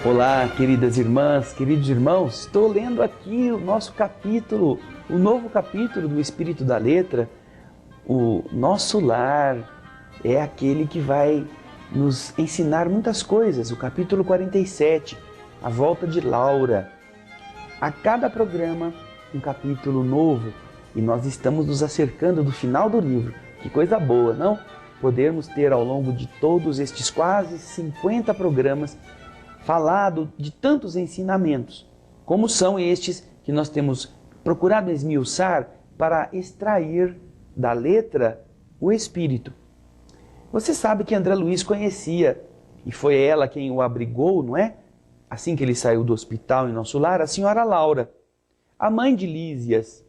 Olá, queridas irmãs, queridos irmãos, estou lendo aqui o nosso capítulo, o novo capítulo do Espírito da Letra. O nosso lar é aquele que vai nos ensinar muitas coisas, o capítulo 47, a volta de Laura. A cada programa, um capítulo novo, e nós estamos nos acercando do final do livro. Que coisa boa, não? Podermos ter ao longo de todos estes quase 50 programas falado de tantos ensinamentos, como são estes que nós temos procurado esmiuçar para extrair da letra o Espírito. Você sabe que André Luiz conhecia, e foi ela quem o abrigou, não é? Assim que ele saiu do hospital em nosso lar, a senhora Laura, a mãe de Lísias.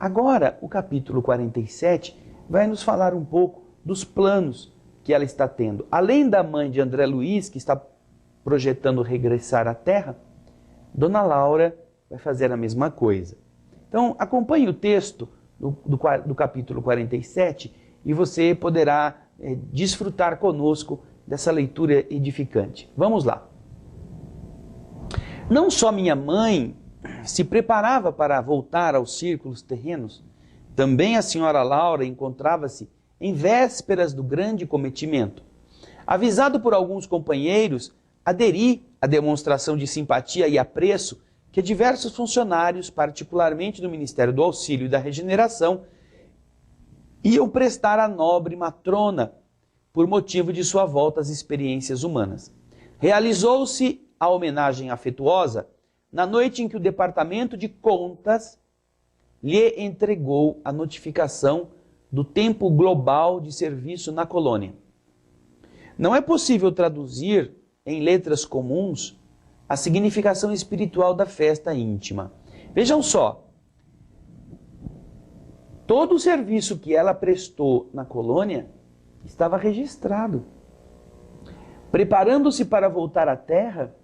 Agora, o capítulo 47 vai nos falar um pouco dos planos que ela está tendo. Além da mãe de André Luiz, que está projetando regressar à Terra, Dona Laura vai fazer a mesma coisa. Então, acompanhe o texto do capítulo 47 e você poderá desfrutar conosco dessa leitura edificante. Vamos lá. Não só minha mãe se preparava para voltar aos círculos terrenos, também a senhora Laura encontrava-se em vésperas do grande cometimento. Avisado por alguns companheiros, aderi à demonstração de simpatia e apreço que diversos funcionários, particularmente do Ministério do Auxílio e da Regeneração, iam prestar à nobre matrona por motivo de sua volta às experiências humanas. Realizou-se a homenagem afetuosa na noite em que o Departamento de Contas lhe entregou a notificação do tempo global de serviço na colônia. Não é possível traduzir em letras comuns a significação espiritual da festa íntima. Vejam só, todo o serviço que ela prestou na colônia estava registrado. Preparando-se para voltar à Terra,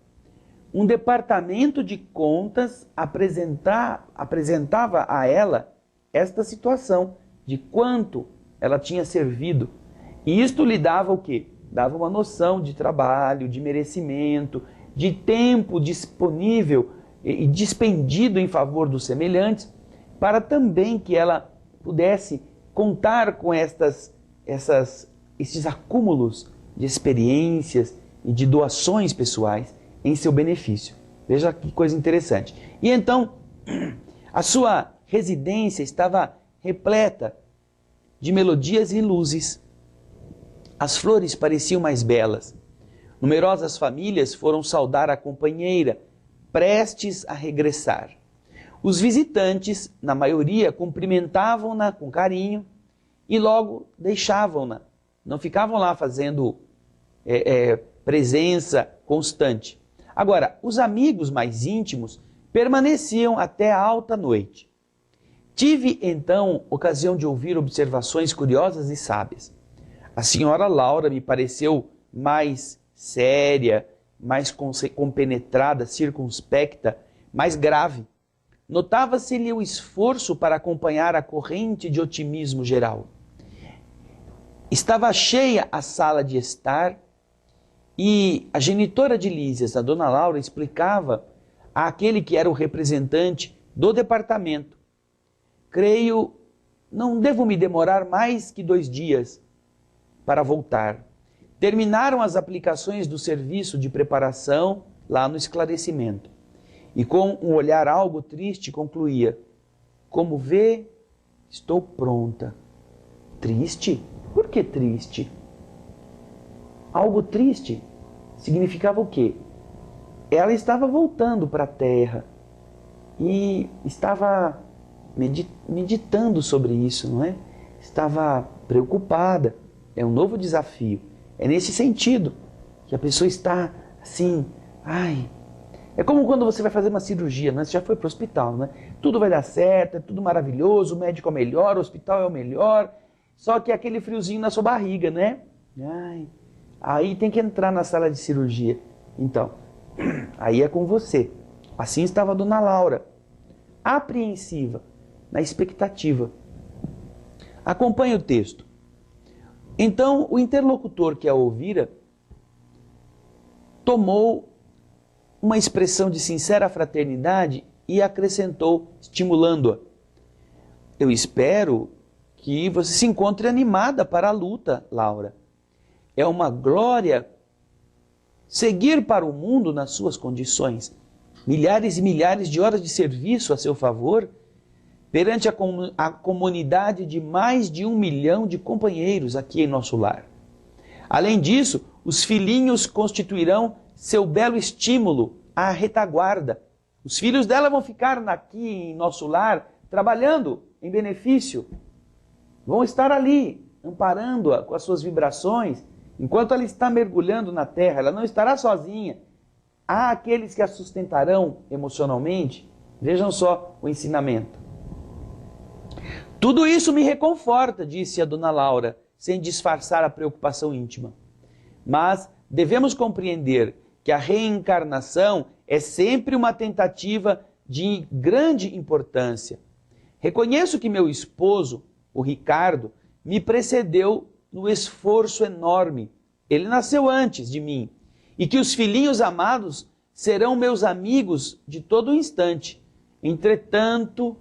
um departamento de contas apresentava a ela esta situação de quanto ela tinha servido. E isto lhe dava o quê? Dava uma noção de trabalho, de merecimento, de tempo disponível e dispendido em favor dos semelhantes, para também que ela pudesse contar com esses acúmulos de experiências e de doações pessoais em seu benefício. Veja que coisa interessante. E então, a sua residência estava repleta de melodias e luzes. As flores pareciam mais belas. Numerosas famílias foram saudar a companheira, prestes a regressar. Os visitantes, na maioria, cumprimentavam-na com carinho e logo deixavam-na. Não ficavam lá fazendo presença constante. Agora, os amigos mais íntimos permaneciam até a alta noite. Tive, então, ocasião de ouvir observações curiosas e sábias. A senhora Laura me pareceu mais séria, mais compenetrada, circunspecta, mais grave. Notava-se-lhe o esforço para acompanhar a corrente de otimismo geral. Estava cheia a sala de estar e a genitora de Lísias, a Dona Laura, explicava àquele que era o representante do departamento: creio, não devo me demorar mais que 2 dias para voltar. Terminaram as aplicações do serviço de preparação lá no esclarecimento. E com um olhar algo triste concluía: como vê, estou pronta. Triste? Por que triste? Algo triste significava o quê? Ela estava voltando para a Terra e estava meditando sobre isso, não é? Estava preocupada. É um novo desafio. É nesse sentido que a pessoa está assim, é como quando você vai fazer uma cirurgia, né? Você já foi para o hospital, né? Tudo vai dar certo, é tudo maravilhoso, o médico é o melhor, o hospital é o melhor, só que aquele friozinho na sua barriga, né? Aí tem que entrar na sala de cirurgia. Então, aí é com você. Assim estava a Dona Laura, apreensiva, na expectativa. Acompanhe o texto. Então, o interlocutor que a ouvira tomou uma expressão de sincera fraternidade e acrescentou, estimulando-a: eu espero que você se encontre animada para a luta, Laura. É uma glória seguir para o mundo nas suas condições. Milhares e milhares de horas de serviço a seu favor, perante a comunidade de mais de 1 milhão de companheiros aqui em nosso lar. Além disso, os filhinhos constituirão seu belo estímulo à retaguarda. Os filhos dela vão ficar aqui em nosso lar, trabalhando em benefício. Vão estar ali, amparando-a com as suas vibrações. Enquanto ela está mergulhando na terra, ela não estará sozinha. Há aqueles que a sustentarão emocionalmente. Vejam só o ensinamento. Tudo isso me reconforta, disse a dona Laura, sem disfarçar a preocupação íntima. Mas devemos compreender que a reencarnação é sempre uma tentativa de grande importância. Reconheço que meu esposo, o Ricardo, me precedeu no esforço enorme. Ele nasceu antes de mim. E que os filhinhos amados serão meus amigos de todo instante. Entretanto,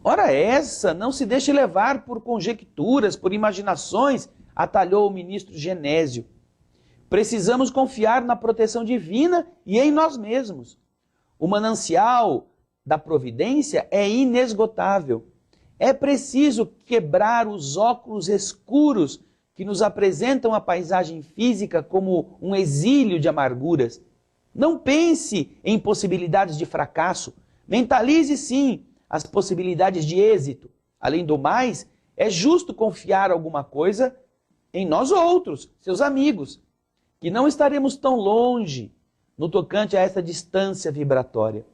ora essa, não se deixe levar por conjecturas, por imaginações, atalhou o ministro Genésio. Precisamos confiar na proteção divina e em nós mesmos. O manancial da providência é inesgotável. É preciso quebrar os óculos escuros que nos apresentam a paisagem física como um exílio de amarguras. Não pense em possibilidades de fracasso. Mentalize, sim, as possibilidades de êxito. Além do mais, é justo confiar alguma coisa em nós outros, seus amigos, que não estaremos tão longe no tocante a essa distância vibratória.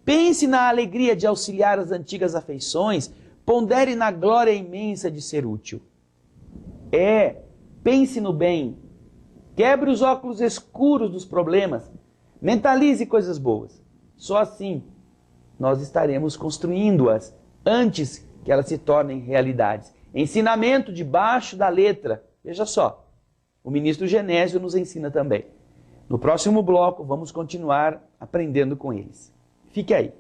Pense na alegria de auxiliar as antigas afeições, pondere na glória imensa de ser útil. Pense no bem, quebre os óculos escuros dos problemas, mentalize coisas boas. Só assim nós estaremos construindo-as antes que elas se tornem realidades. Ensinamento debaixo da letra. Veja só, o ministro Genésio nos ensina também. No próximo bloco vamos continuar aprendendo com eles. Fique aí.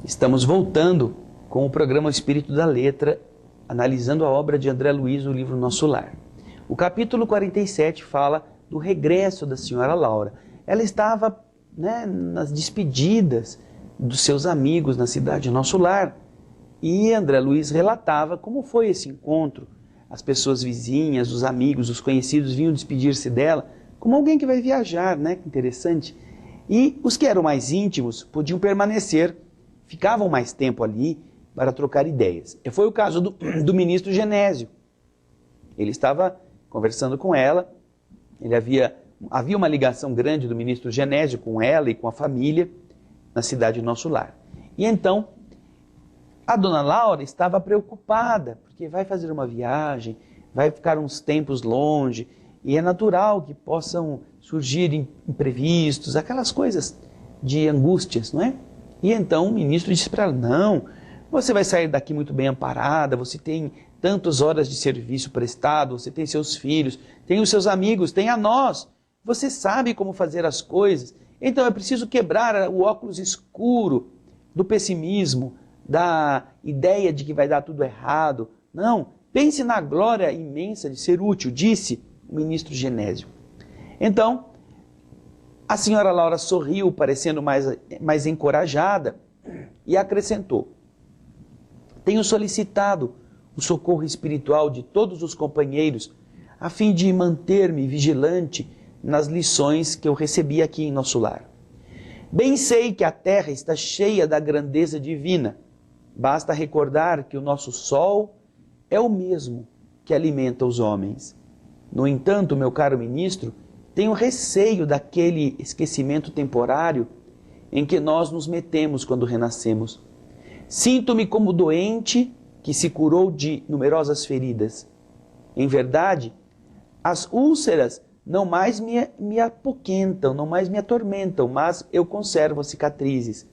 Estamos voltando com o programa Espírito da Letra, analisando a obra de André Luiz, o livro Nosso Lar. O capítulo 47 fala do regresso da senhora Laura. Ela estava nas despedidas dos seus amigos na cidade Nosso Lar. E André Luiz relatava como foi esse encontro. As pessoas vizinhas, os amigos, os conhecidos vinham despedir-se dela como alguém que vai viajar, né? Que interessante. E os que eram mais íntimos podiam permanecer, ficavam mais tempo ali para trocar ideias. E foi o caso do ministro Genésio. Ele estava conversando com ela, havia uma ligação grande do ministro Genésio com ela e com a família na cidade Nosso Lar. E então, a dona Laura estava preocupada, porque vai fazer uma viagem, vai ficar uns tempos longe, e é natural que possam surgir imprevistos, aquelas coisas de angústias, não é? E então o ministro disse para ela: não, você vai sair daqui muito bem amparada, você tem tantas horas de serviço prestado, você tem seus filhos, tem os seus amigos, tem a nós, você sabe como fazer as coisas. Então é preciso quebrar o óculos escuro do pessimismo, da ideia de que vai dar tudo errado. Não, pense na glória imensa de ser útil, disse o ministro Genésio. Então, a senhora Laura sorriu, parecendo mais encorajada, e acrescentou: tenho solicitado o socorro espiritual de todos os companheiros, a fim de manter-me vigilante nas lições que eu recebi aqui em Nosso Lar. Bem sei que a terra está cheia da grandeza divina. Basta recordar que o nosso sol é o mesmo que alimenta os homens. No entanto, meu caro ministro, tenho receio daquele esquecimento temporário em que nós nos metemos quando renascemos. Sinto-me como doente que se curou de numerosas feridas. Em verdade, as úlceras não mais me apoquentam, não mais me atormentam, mas eu conservo as cicatrizes.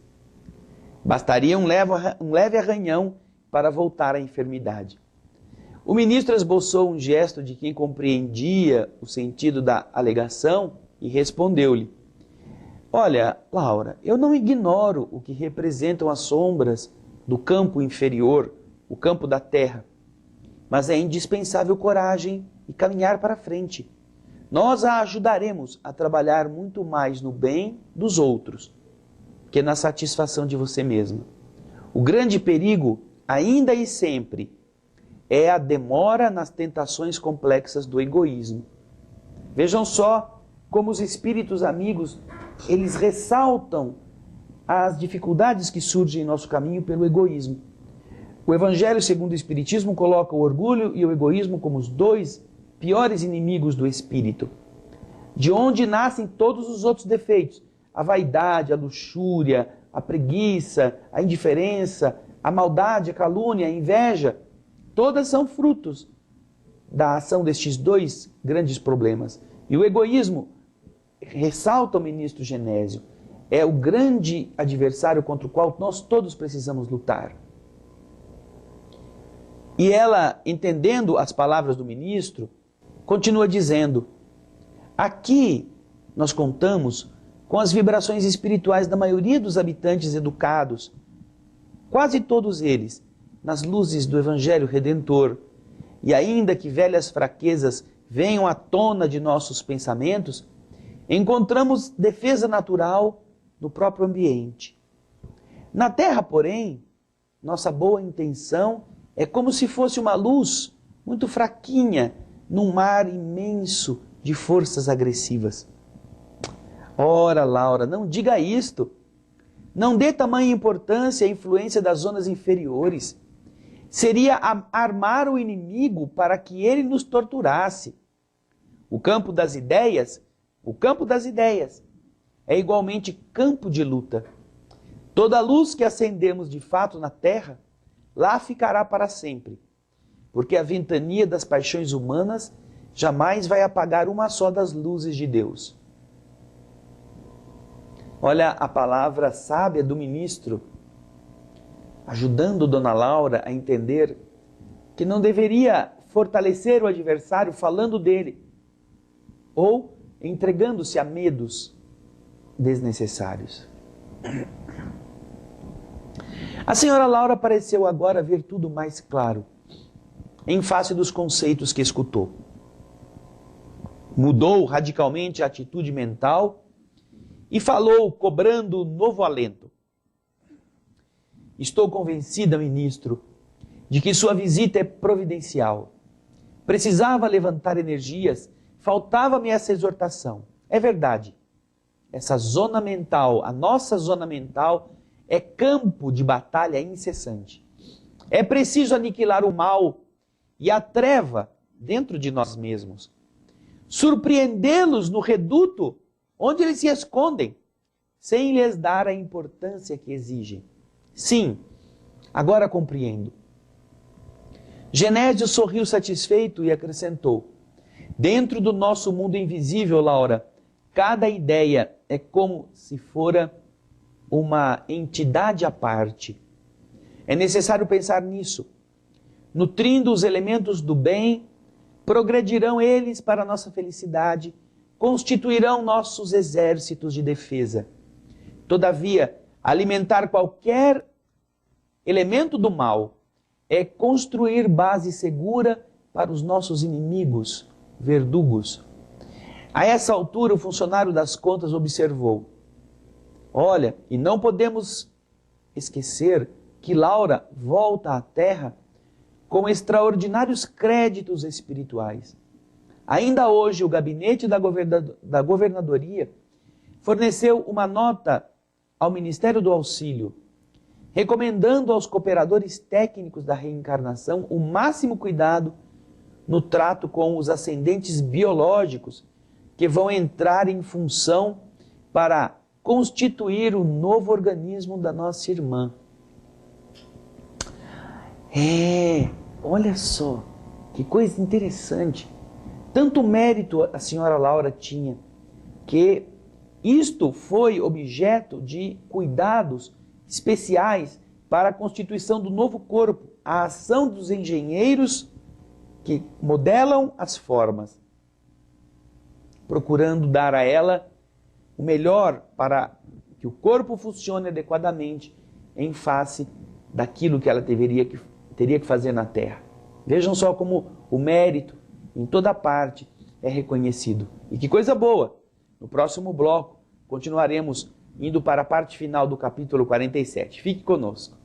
Bastaria um leve arranhão para voltar à enfermidade. O ministro esboçou um gesto de quem compreendia o sentido da alegação e respondeu-lhe: olha, Laura, eu não ignoro o que representam as sombras do campo inferior, o campo da terra, mas é indispensável coragem e caminhar para frente. Nós a ajudaremos a trabalhar muito mais no bem dos outros que na satisfação de você mesma. O grande perigo, ainda e sempre, é a demora nas tentações complexas do egoísmo. Vejam só como os espíritos amigos, eles ressaltam as dificuldades que surgem em nosso caminho pelo egoísmo. O Evangelho segundo o Espiritismo coloca o orgulho e o egoísmo como os dois piores inimigos do espírito, de onde nascem todos os outros defeitos: a vaidade, a luxúria, a preguiça, a indiferença, a maldade, a calúnia, a inveja. Todas são frutos da ação destes dois grandes problemas. E o egoísmo, ressalta o ministro Genésio, é o grande adversário contra o qual nós todos precisamos lutar. E ela, entendendo as palavras do ministro, continua dizendo: aqui nós contamos com as vibrações espirituais da maioria dos habitantes educados, quase todos eles, nas luzes do Evangelho Redentor. E ainda que velhas fraquezas venham à tona de nossos pensamentos, encontramos defesa natural no próprio ambiente. Na Terra, porém, nossa boa intenção é como se fosse uma luz muito fraquinha num mar imenso de forças agressivas. Ora, Laura, não diga isto. Não dê tamanha importância à influência das zonas inferiores. Seria armar o inimigo para que ele nos torturasse. O campo das ideias é igualmente campo de luta. Toda luz que acendemos de fato na terra, lá ficará para sempre, porque a ventania das paixões humanas jamais vai apagar uma só das luzes de Deus. Olha a palavra sábia do ministro, ajudando Dona Laura a entender que não deveria fortalecer o adversário falando dele, ou entregando-se a medos desnecessários. A senhora Laura pareceu agora ver tudo mais claro, em face dos conceitos que escutou. Mudou radicalmente a atitude mental e falou, cobrando novo alento: estou convencida, ministro, de que sua visita é providencial. Precisava levantar energias, faltava-me essa exortação. É verdade, essa zona mental, a nossa zona mental, é campo de batalha incessante. É preciso aniquilar o mal e a treva dentro de nós mesmos. Surpreendê-los no reduto onde eles se escondem, sem lhes dar a importância que exigem. Sim, agora compreendo. Genésio sorriu satisfeito e acrescentou: dentro do nosso mundo invisível, Laura, cada ideia é como se fora uma entidade à parte. É necessário pensar nisso. Nutrindo os elementos do bem, progredirão eles para a nossa felicidade, constituirão nossos exércitos de defesa. Todavia, alimentar qualquer elemento do mal é construir base segura para os nossos inimigos, verdugos. A essa altura, o funcionário das contas observou: olha, e não podemos esquecer que Laura volta à Terra com extraordinários créditos espirituais. Ainda hoje, o gabinete da governadoria forneceu uma nota ao Ministério do Auxílio, recomendando aos cooperadores técnicos da reencarnação o máximo cuidado no trato com os ascendentes biológicos que vão entrar em função para constituir o novo organismo da nossa irmã. Olha só, Que coisa interessante. Tanto mérito a senhora Laura tinha, que isto foi objeto de cuidados especiais para a constituição do novo corpo, a ação dos engenheiros que modelam as formas, procurando dar a ela o melhor para que o corpo funcione adequadamente em face daquilo que ela teria que fazer na Terra. Vejam só como o mérito em toda parte é reconhecido. E que coisa boa! No próximo bloco continuaremos indo para a parte final do capítulo 47. Fique conosco.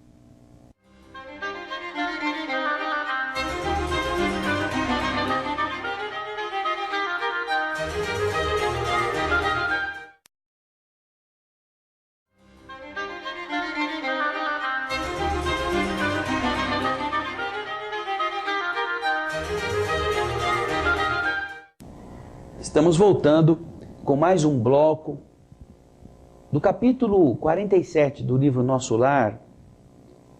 Estamos voltando com mais um bloco do capítulo 47 do livro Nosso Lar,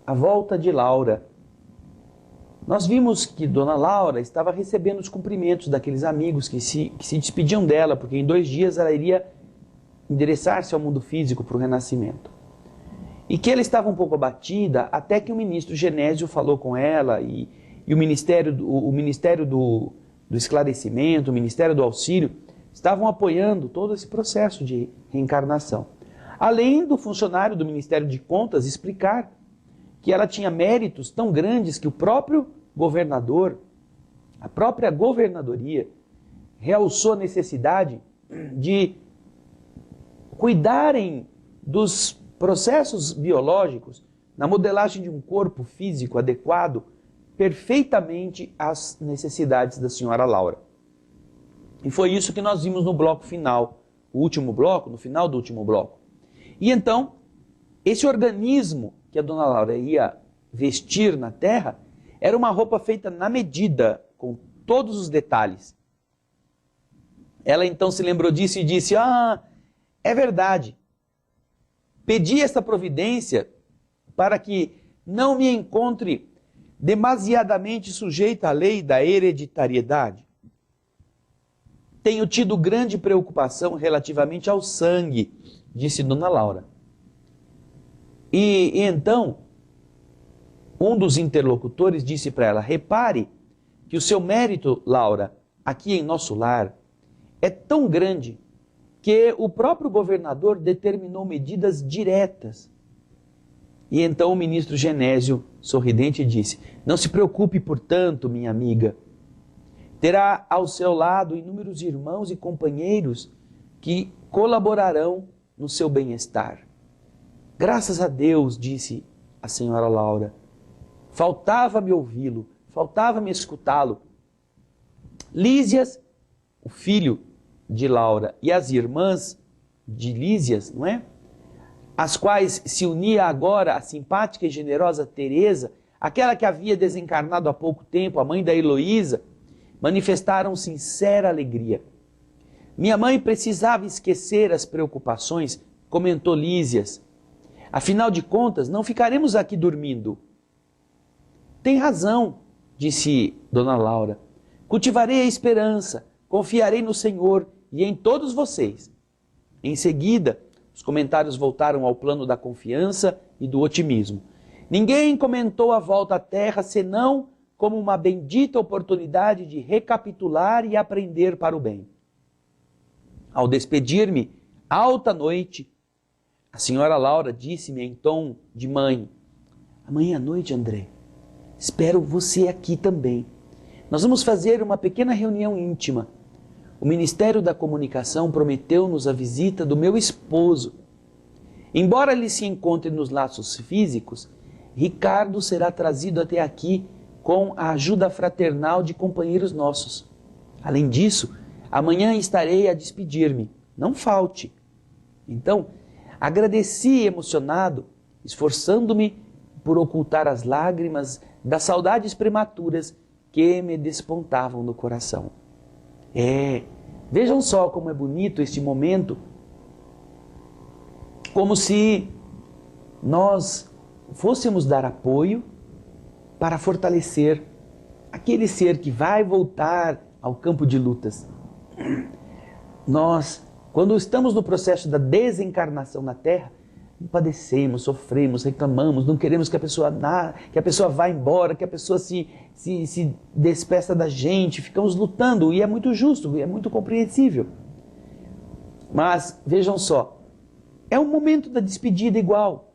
A Volta de Laura. Nós vimos que Dona Laura estava recebendo os cumprimentos daqueles amigos que se despediam dela, porque em 2 dias ela iria endereçar-se ao mundo físico para o renascimento. E que ela estava um pouco abatida, até que o ministro Genésio falou com ela e o Ministério do Esclarecimento, o Ministério do Auxílio, estavam apoiando todo esse processo de reencarnação. Além do funcionário do Ministério de Contas explicar que ela tinha méritos tão grandes que o próprio governador, a própria governadoria, realçou a necessidade de cuidarem dos processos biológicos na modelagem de um corpo físico adequado perfeitamente às necessidades da senhora Laura. E foi isso que nós vimos no bloco final, o último bloco, no final do último bloco. E então, esse organismo que a Dona Laura ia vestir na terra era uma roupa feita na medida, com todos os detalhes. Ela então se lembrou disso e disse: é verdade, pedi esta providência para que não me encontre demasiadamente sujeita à lei da hereditariedade. Tenho tido grande preocupação relativamente ao sangue, disse Dona Laura. E então, um dos interlocutores disse para ela: repare que o seu mérito, Laura, aqui em nosso lar, é tão grande que o próprio governador determinou medidas diretas. E então o ministro Genésio, sorridente, disse: não se preocupe, portanto, minha amiga. Terá ao seu lado inúmeros irmãos e companheiros que colaborarão no seu bem-estar. Graças a Deus, disse a senhora Laura. Faltava-me ouvi-lo, faltava-me escutá-lo. Lísias, o filho de Laura, e as irmãs de Lísias, não é? Às quais se unia agora a simpática e generosa Teresa, aquela que havia desencarnado há pouco tempo, a mãe da Heloísa, manifestaram sincera alegria. Minha mãe precisava esquecer as preocupações, comentou Lísias. Afinal de contas, não ficaremos aqui dormindo. Tem razão, disse Dona Laura. Cultivarei a esperança, confiarei no Senhor e em todos vocês. Em seguida, os comentários voltaram ao plano da confiança e do otimismo. Ninguém comentou a volta à Terra senão como uma bendita oportunidade de recapitular e aprender para o bem. Ao despedir-me, alta noite, a senhora Laura disse-me em tom de mãe: amanhã à noite, André, espero você aqui também. Nós vamos fazer uma pequena reunião íntima. O Ministério da Comunicação prometeu-nos a visita do meu esposo. Embora ele se encontre nos laços físicos, Ricardo será trazido até aqui com a ajuda fraternal de companheiros nossos. Além disso, amanhã estarei a despedir-me. Não falte. Então, agradeci emocionado, esforçando-me por ocultar as lágrimas das saudades prematuras que me despontavam no coração. Vejam só como é bonito este momento, como se nós fôssemos dar apoio para fortalecer aquele ser que vai voltar ao campo de lutas. Nós, quando estamos no processo da desencarnação na Terra, padecemos, sofremos, reclamamos, não queremos que a pessoa vá embora, que a pessoa se despeça da gente, ficamos lutando, e é muito justo, é muito compreensível. Mas, vejam só, é um momento da despedida igual,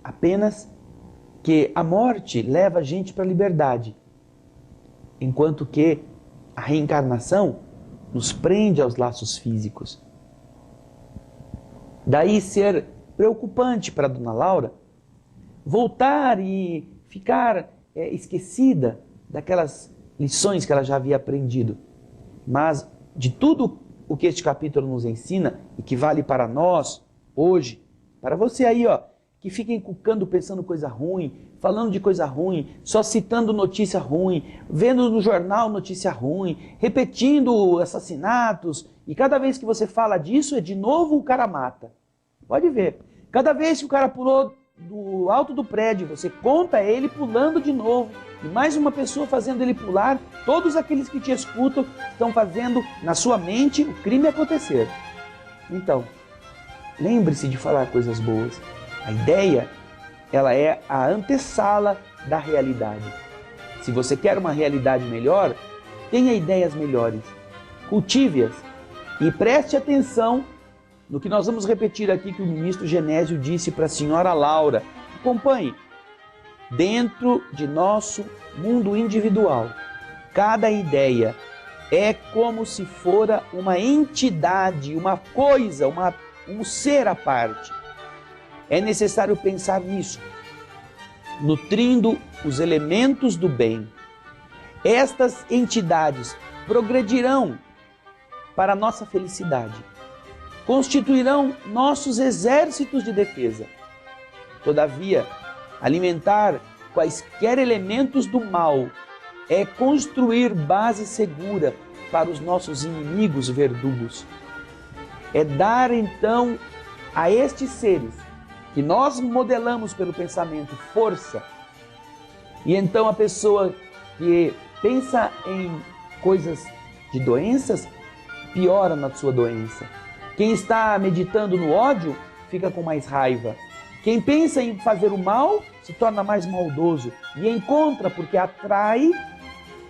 apenas que a morte leva a gente para a liberdade, enquanto que a reencarnação nos prende aos laços físicos. Daí ser preocupante para a Dona Laura voltar e ficar esquecida daquelas lições que ela já havia aprendido. Mas de tudo o que este capítulo nos ensina e que vale para nós hoje, para você aí, ó, que fica encucando, pensando coisa ruim, falando de coisa ruim, só citando notícia ruim, vendo no jornal notícia ruim, repetindo assassinatos, e cada vez que você fala disso, de novo o cara mata. Pode ver. Cada vez que o cara pulou do alto do prédio, você conta ele pulando de novo, e mais uma pessoa fazendo ele pular, todos aqueles que te escutam estão fazendo na sua mente o crime acontecer. Então, lembre-se de falar coisas boas. A ideia, ela é a antessala da realidade. Se você quer uma realidade melhor, tenha ideias melhores, cultive-as e preste atenção no que nós vamos repetir aqui que o ministro Genésio disse para a senhora Laura. Acompanhe. Dentro de nosso mundo individual, cada ideia é como se fora uma entidade, uma coisa, um ser à parte. É necessário pensar nisso, nutrindo os elementos do bem. Estas entidades progredirão para a nossa felicidade, constituirão nossos exércitos de defesa. Todavia, alimentar quaisquer elementos do mal é construir base segura para os nossos inimigos verdugos. É dar então a estes seres que nós modelamos pelo pensamento força, e então a pessoa que pensa em coisas de doenças piora na sua doença. Quem está meditando no ódio fica com mais raiva. Quem pensa em fazer o mal se torna mais maldoso e encontra porque atrai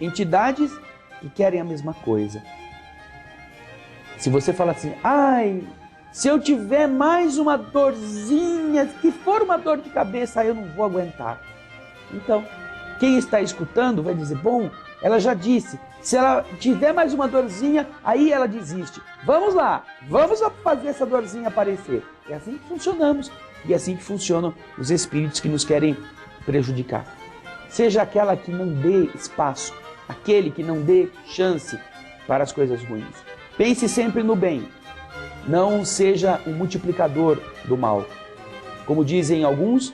entidades que querem a mesma coisa. Se você fala assim, ai, se eu tiver mais uma dorzinha, que for uma dor de cabeça, eu não vou aguentar. Então, quem está escutando vai dizer, bom, ela já disse, se ela tiver mais uma dorzinha, aí ela desiste. Vamos lá, vamos fazer essa dorzinha aparecer. É assim que funcionamos. E é assim que funcionam os espíritos que nos querem prejudicar. Seja aquela que não dê espaço, aquele que não dê chance para as coisas ruins. Pense sempre no bem. Não seja um multiplicador do mal. Como dizem alguns,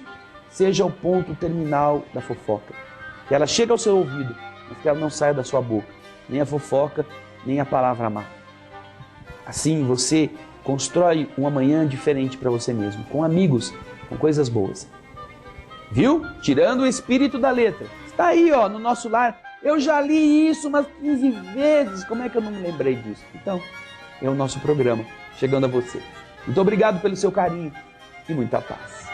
seja o ponto terminal da fofoca. Que ela chegue ao seu ouvido, mas que ela não saia da sua boca. Nem a fofoca, nem a palavra má. Assim você constrói um amanhã diferente para você mesmo, com amigos, com coisas boas. Viu? Tirando o espírito da letra. Está aí, ó, no nosso lar. Eu já li isso umas 15 vezes. Como é que eu não me lembrei disso? Então, é o nosso programa chegando a você. Muito obrigado pelo seu carinho e muita paz.